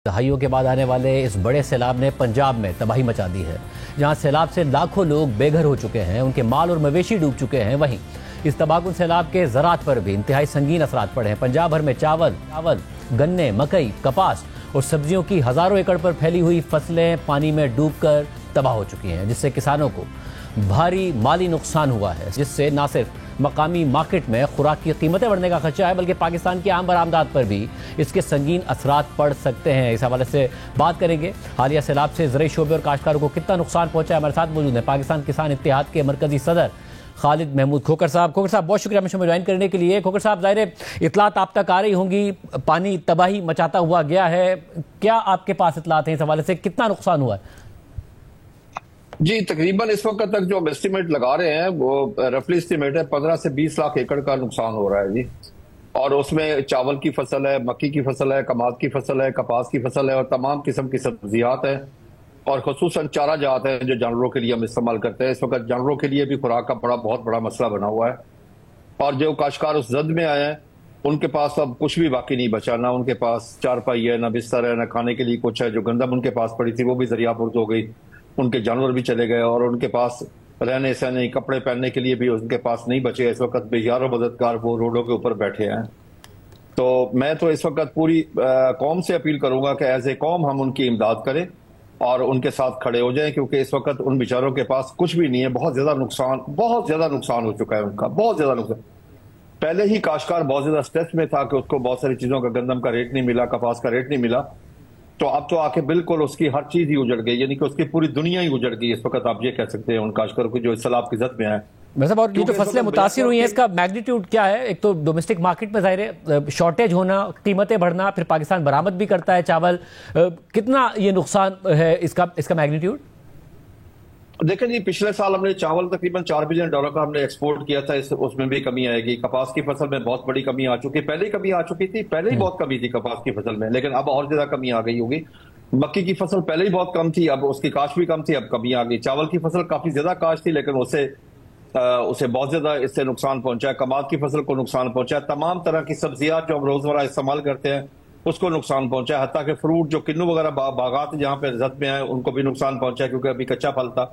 दहाइयों के बाद आने वाले इस बड़े सैलाब ने पंजाब में तबाही मचा दी है। जहां सैलाब से लाखों लोग बेघर हो चुके हैं, उनके माल और मवेशी डूब चुके हैं, वहीं इस तबाहकुन सैलाब के ज़राअत पर भी इंतहाई संगीन असरात पड़े हैं। पंजाब भर में चावल, गन्ने, मकई, कपास और सब्जियों की हज़ारों एकड़ पर फैली हुई फसलें पानी में डूबकर तबाह हो चुकी हैं, जिससे किसानों को भारी माली नुकसान हुआ है, जिससे न सिर्फ मकामी मार्केट में खुराक की कीमतें बढ़ने का खर्चा है, बल्कि पाकिस्तान की आम बरामदात पर भी इसके संगीन असरात पड़ सकते हैं। इस हवाले से बात करेंगे। हालिया सैलाब से ज़राई शोबे और काश्तकारों को कितना नुकसान पहुंचा है। हमारे साथ मौजूद है पाकिस्तान किसान इत्तेहाद के मरकजी सदर खालिद महमूद खोखर साहब। खोखर साहब, बहुत शुक्रिया हमें ज्वाइन करने के लिए। खोखर साहब, ज़ाहिर इतलात आप तक आ रही होंगी, पानी तबाही मचाता हुआ गया है, क्या आपके पास इतलात हैं इस हवाले से, कितना नुकसान हुआ है? जी, तकरीबन इस वक्त तक जो हम एस्टिमेट लगा रहे हैं वो रफली एस्टिमेट है 15 से 20 लाख एकड़ का नुकसान हो रहा है जी। और उसमें चावल की फसल है, मक्की की फसल है, कमाद की फसल है, कपास की फसल है और तमाम किस्म की सब्जियात है और खुसूसन चारा जात है जो जानवरों के लिए हम इस्तेमाल करते हैं। इस वक्त जानवरों के लिए भी खुराक का बहुत बड़ा मसला बना हुआ है। और जो काश्तकार उस जद में आए हैं उनके पास अब कुछ भी बाकी नहीं बचा, ना उनके पास चारपाई है, ना बिस्तर है, ना खाने के लिए कुछ है। जो गंदम उनके पास पड़ी थी वो भी दरियापुर्द हो गई, उनके जानवर भी चले गए और उनके पास रहने सहने कपड़े पहनने के लिए भी उनके पास नहीं बचे। इस वक्त बेयारो मददगार वो रोडों के ऊपर बैठे हैं। तो मैं तो इस वक्त पूरी कौम से अपील करूंगा कि एज ए कौम हम उनकी इमदाद करें और उनके साथ खड़े हो जाएं, क्योंकि इस वक्त उन बेचारों के पास कुछ भी नहीं है। बहुत ज्यादा नुकसान हो चुका है उनका, बहुत ज्यादा नुकसान। पहले ही काश्तकार बहुत ज्यादा स्ट्रेस में था कि उसको बहुत सारी चीजों का, गंदम का रेट नहीं मिला, कपास का रेट नहीं मिला, तो अब तो आके बिल्कुल उसकी हर चीज ही उजड़ गई, यानी कि उसकी पूरी दुनिया ही उजड़ गई। इस वक्त आप ये कह सकते हैं उन काश्तकारों को जो सैलाब की जद में है। वैसे और ये जो फसलें मुतासिर हुई हैं, इसका मैग्नीट्यूड क्या है? एक तो डोमेस्टिक मार्केट में जाहिर है शॉर्टेज होना, कीमतें बढ़ना, फिर पाकिस्तान बरामद भी करता है चावल, कितना ये नुकसान है इसका मैग्नीट्यूड? देखें जी, पिछले साल हमने चावल तकरीबन $4 बिलियन का हमने एक्सपोर्ट किया था। उसमें भी कमी आएगी। कपास की फसल में बहुत बड़ी कमी आ चुकी है, पहले ही कमी आ चुकी थी, पहले ही बहुत कमी थी कपास की फसल में, लेकिन अब और ज्यादा कमी आ गई होगी। मक्की की फसल पहले ही बहुत कम थी, अब उसकी काश्त भी कम थी, अब कमी आ गई। चावल की फसल काफी ज्यादा काश्त थी, लेकिन उसे बहुत ज्यादा इससे नुकसान पहुंचा है। कमाद की फसल को नुकसान पहुंचा है। तमाम तरह की सब्जियात जो हम रोजमर्रा इस्तेमाल करते हैं उसको नुकसान पहुंचा है। हत्ता के फ्रूट जो किन्नू वगैरह बागात जहां पे जद में आए उनको भी नुकसान पहुंचा है, क्योंकि अभी कच्चा फल था।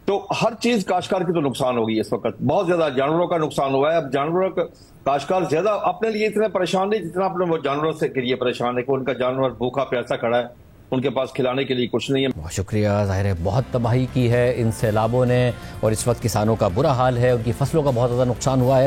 तो हर चीज काश्तकार की तो नुकसान होगी। इस वक्त बहुत ज्यादा जानवरों का नुकसान हुआ है। अब जानवरों का काश्तकार ज्यादा अपने लिए इतने परेशान नहीं जितना अपने वो जानवरों से के लिए परेशान है कि उनका जानवर भूखा प्यासा खड़ा है, उनके पास खिलाने के लिए कुछ नहीं है। बहुत शुक्रिया। जाहिर है बहुत तबाही की है इन सैलाबों ने और इस वक्त किसानों का बुरा हाल है, उनकी फसलों का बहुत ज्यादा नुकसान हुआ है।